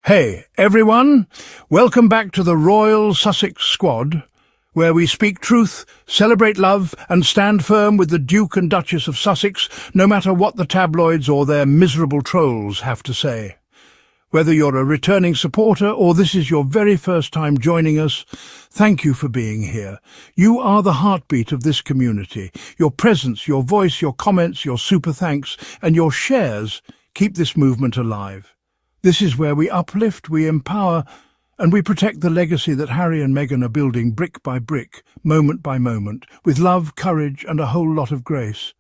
Hey, everyone! Welcome back to the Royal Sussex Squad, where we speak truth, celebrate love, and stand firm with the Duke and Duchess of Sussex, no matter what the tabloids or their miserable trolls have to say. Whether you're a returning supporter or this is your very first time joining us, thank you for being here. You are the heartbeat of this community. Your presence, your voice, your comments, your super thanks, and your shares keep this movement alive. This is where we uplift, we empower, and we protect the legacy that Harry and Meghan are building brick by brick, moment by moment, with love, courage, and a whole lot of grace.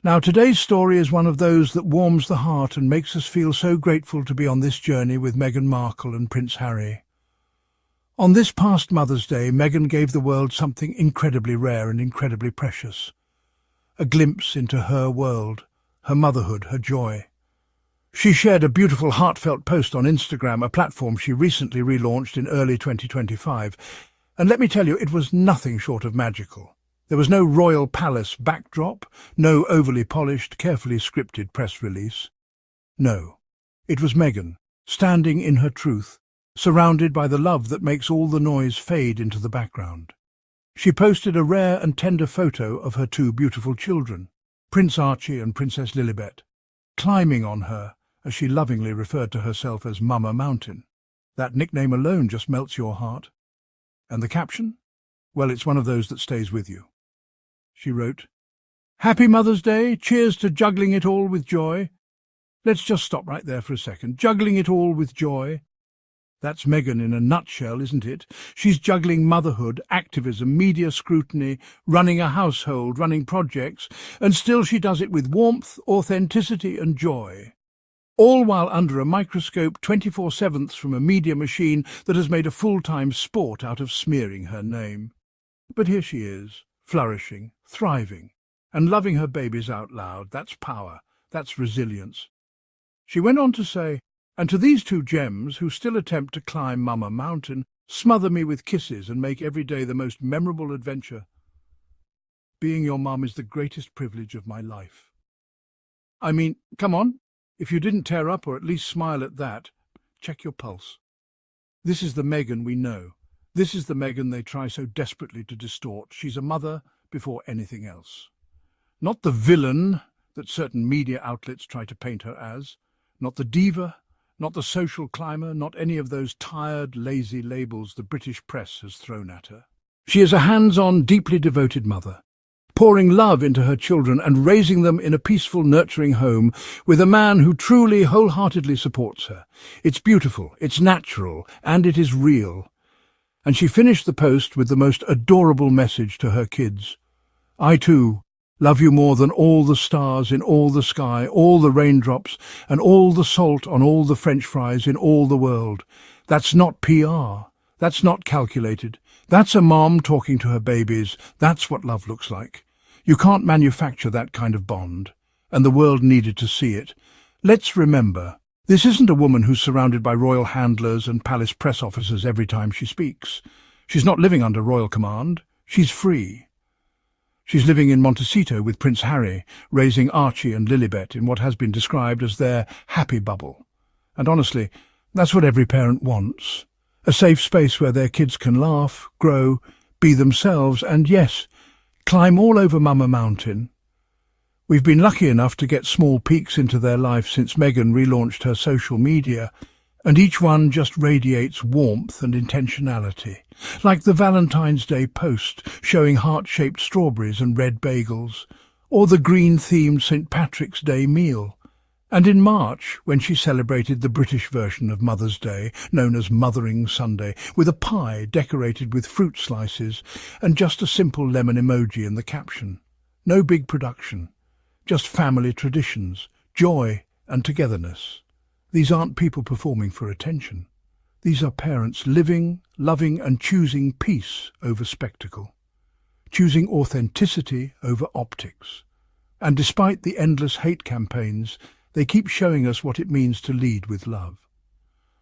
Now, today's story is one of those that warms the heart and makes us feel so grateful to be on this journey with Meghan Markle and Prince Harry. On this past Mother's Day, Meghan gave the world something incredibly rare and incredibly precious. A glimpse into her world, her motherhood, her joy. She shared a beautiful, heartfelt post on Instagram, a platform she recently relaunched in early 2025. And let me tell you, it was nothing short of magical. There was no royal palace backdrop, no overly polished, carefully scripted press release. No, it was Meghan, standing in her truth, surrounded by the love that makes all the noise fade into the background. She posted a rare and tender photo of her two beautiful children, Prince Archie and Princess Lilibet, climbing on her, as she lovingly referred to herself as Mama Mountain. That nickname alone just melts your heart. And the caption? Well, it's one of those that stays with you. She wrote, "Happy Mother's Day, cheers to juggling it all with joy." Let's just stop right there for a second. Juggling it all with joy. That's Meghan in a nutshell, isn't it? She's juggling motherhood, activism, media scrutiny, running a household, running projects, and still she does it with warmth, authenticity and joy. All while under a microscope 24/7 from a media machine that has made a full-time sport out of smearing her name. But here she is, flourishing, thriving, and loving her babies out loud. That's power, that's resilience. She went on to say, "And to these two gems who still attempt to climb Mama Mountain, smother me with kisses and make every day the most memorable adventure. Being your mum is the greatest privilege of my life." I mean, come on. If you didn't tear up or at least smile at that, check your pulse. This is the Meghan we know. This is the Meghan they try so desperately to distort. She's a mother before anything else. Not the villain that certain media outlets try to paint her as. Not the diva, not the social climber, not any of those tired, lazy labels the British press has thrown at her. She is a hands-on, deeply devoted mother, pouring love into her children and raising them in a peaceful, nurturing home with a man who truly, wholeheartedly supports her. It's beautiful, it's natural, and it is real. And she finished the post with the most adorable message to her kids. "I too love you more than all the stars in all the sky, all the raindrops, and all the salt on all the French fries in all the world." That's not PR. That's not calculated. That's a mom talking to her babies. That's what love looks like. You can't manufacture that kind of bond, and the world needed to see it. Let's remember, this isn't a woman who's surrounded by royal handlers and palace press officers every time she speaks. She's not living under royal command. She's free. She's living in Montecito with Prince Harry, raising Archie and Lilibet in what has been described as their happy bubble. And honestly, that's what every parent wants. A safe space where their kids can laugh, grow, be themselves, and yes, climb all over Mama Mountain. We've been lucky enough to get small peeks into their life since Meghan relaunched her social media, and each one just radiates warmth and intentionality, like the Valentine's Day post showing heart-shaped strawberries and red bagels, or the green-themed St. Patrick's Day meal. And in March, when she celebrated the British version of Mother's Day, known as Mothering Sunday, with a pie decorated with fruit slices and just a simple lemon emoji in the caption. No big production, just family traditions, joy and togetherness. These aren't people performing for attention. These are parents living, loving and choosing peace over spectacle, choosing authenticity over optics. And despite the endless hate campaigns, they keep showing us what it means to lead with love.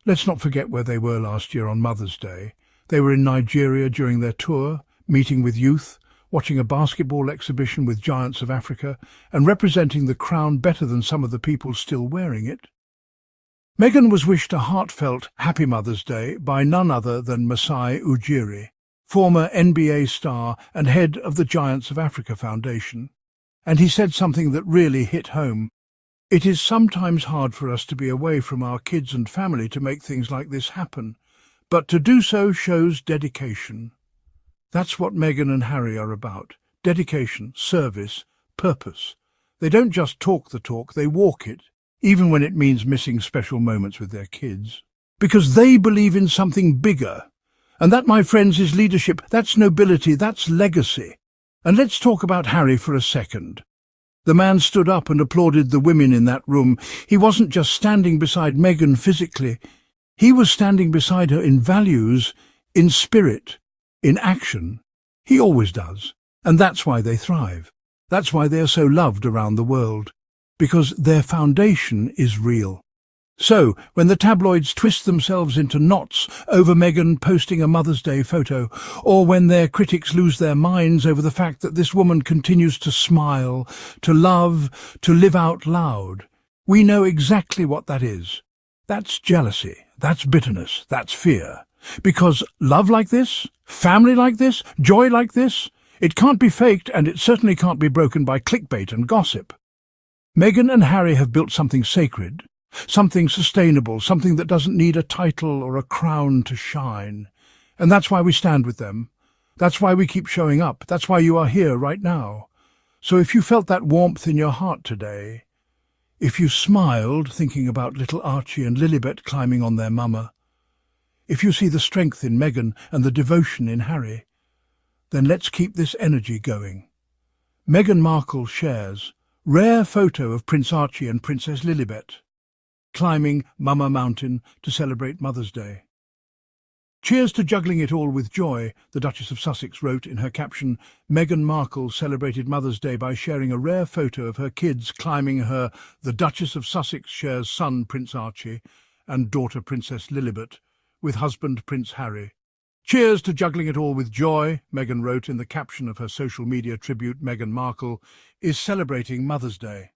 Let's not forget where they were last year on Mother's Day. They were in Nigeria during their tour, meeting with youth, watching a basketball exhibition with giants of Africa, and representing the crown better than some of the people still wearing it. Meghan was wished a heartfelt Happy Mother's Day by none other than Masai Ujiri, former NBA star and head of the Giants of Africa Foundation. And he said something that really hit home. It is sometimes hard for us to be away from our kids and family to make things like this happen, but to do so shows dedication. That's what Meghan and Harry are about. Dedication, service, purpose. They don't just talk the talk, they walk it, even when it means missing special moments with their kids. Because they believe in something bigger. And that, my friends, is leadership. That's nobility. That's legacy. And let's talk about Harry for a second. The man stood up and applauded the women in that room. He wasn't just standing beside Meghan physically. He was standing beside her in values, in spirit, in action. He always does. And that's why they thrive. That's why they are so loved around the world. Because their foundation is real. So, when the tabloids twist themselves into knots over Meghan posting a Mother's Day photo, or when their critics lose their minds over the fact that this woman continues to smile, to love, to live out loud, we know exactly what that is. That's jealousy, that's bitterness, that's fear. Because love like this, family like this, joy like this, it can't be faked, and it certainly can't be broken by clickbait and gossip. Meghan and Harry have built something sacred, something sustainable, something that doesn't need a title or a crown to shine. And that's why we stand with them. That's why we keep showing up. That's why you are here right now. So if you felt that warmth in your heart today, if you smiled thinking about little Archie and Lilibet climbing on their mama, if you see the strength in Meghan and the devotion in Harry, then let's keep this energy going. Meghan Markle shares rare photo of Prince Archie and Princess Lilibet climbing Mama Mountain to celebrate Mother's Day. Cheers to juggling it all with joy, the Duchess of Sussex wrote in her caption. Meghan Markle celebrated Mother's Day by sharing a rare photo of her kids climbing her. The Duchess of Sussex shares son Prince Archie and daughter Princess Lilibet with husband Prince Harry. Cheers to juggling it all with joy, Meghan wrote in the caption of her social media tribute. Meghan Markle is celebrating Mother's Day.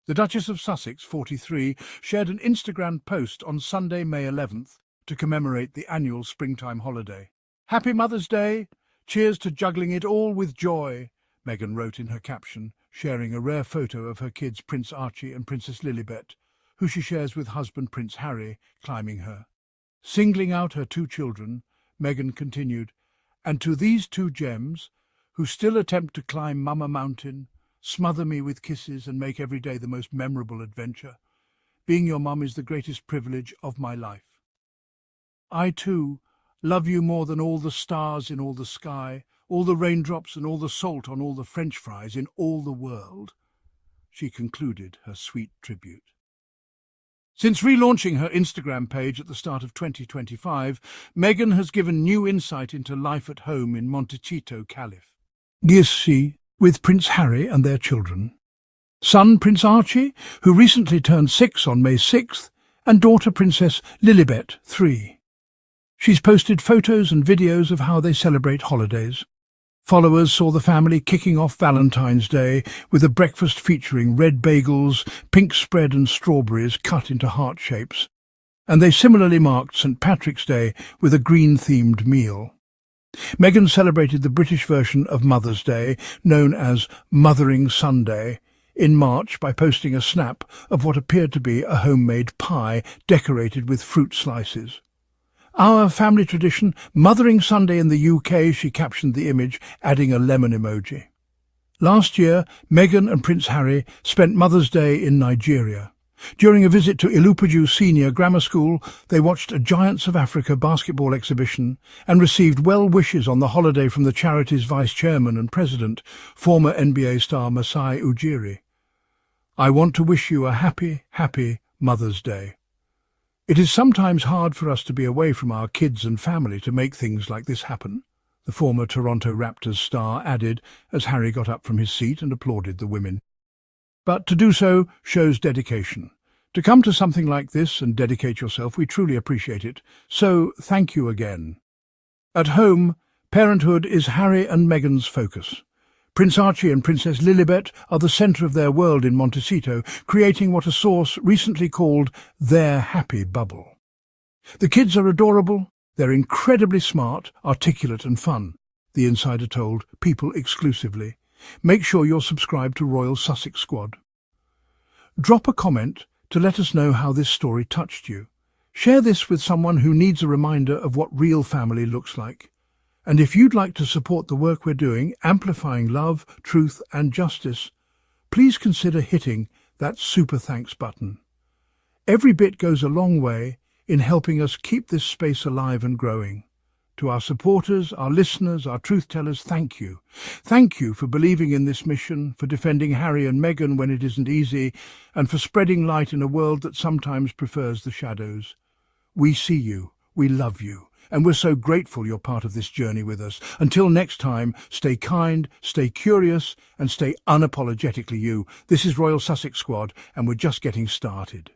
The Duchess of Sussex, 43, shared an Instagram post on Sunday, May 11th, to commemorate the annual springtime holiday. Happy Mother's Day! Cheers to juggling it all with joy, Meghan wrote in her caption, sharing a rare photo of her kids Prince Archie and Princess Lilibet, who she shares with husband Prince Harry, climbing her. Singling out her two children, Meghan continued, and to these two gems, who still attempt to climb Mama Mountain, smother me with kisses and make every day the most memorable adventure, being your mum is the greatest privilege of my life. I, too, love you more than all the stars in all the sky, all the raindrops and all the salt on all the French fries in all the world, she concluded her sweet tribute. Since relaunching her Instagram page at the start of 2025, Meghan has given new insight into life at home in Montecito, Calif. Giersi, with Prince Harry and their children. Son Prince Archie, who recently turned 6 on May 6th, and daughter Princess Lilibet, 3. She's posted photos and videos of how they celebrate holidays. Followers saw the family kicking off Valentine's Day with a breakfast featuring red bagels, pink spread and strawberries cut into heart shapes. And they similarly marked St. Patrick's Day with a green-themed meal. Meghan celebrated the British version of Mother's Day, known as Mothering Sunday, in March by posting a snap of what appeared to be a homemade pie decorated with fruit slices. Our family tradition, Mothering Sunday in the UK, she captioned the image, adding a lemon emoji. Last year, Meghan and Prince Harry spent Mother's Day in Nigeria. During a visit to Ilupaju Senior Grammar School, they watched a Giants of Africa basketball exhibition and received well wishes on the holiday from the charity's vice chairman and president, former NBA star Masai Ujiri. I want to wish you a happy, happy Mother's Day. It is sometimes hard for us to be away from our kids and family to make things like this happen, the former Toronto Raptors star added as Harry got up from his seat and applauded the women. But to do so shows dedication. To come to something like this and dedicate yourself, we truly appreciate it. So thank you again. At home, parenthood is Harry and Meghan's focus. Prince Archie and Princess Lilibet are the centre of their world in Montecito, creating what a source recently called their happy bubble. The kids are adorable, they're incredibly smart, articulate and fun, the insider told People exclusively. Make sure you're subscribed to Royal Sussex Squad. Drop a comment to let us know how this story touched you. Share this with someone who needs a reminder of what real family looks like. And if you'd like to support the work we're doing, amplifying love, truth and justice, please consider hitting that super thanks button. Every bit goes a long way in helping us keep this space alive and growing. To our supporters, our listeners, our truth-tellers, thank you. Thank you for believing in this mission, for defending Harry and Meghan when it isn't easy, and for spreading light in a world that sometimes prefers the shadows. We see you, we love you, and we're so grateful you're part of this journey with us. Until next time, stay kind, stay curious, and stay unapologetically you. This is Royal Sussex Squad, and we're just getting started.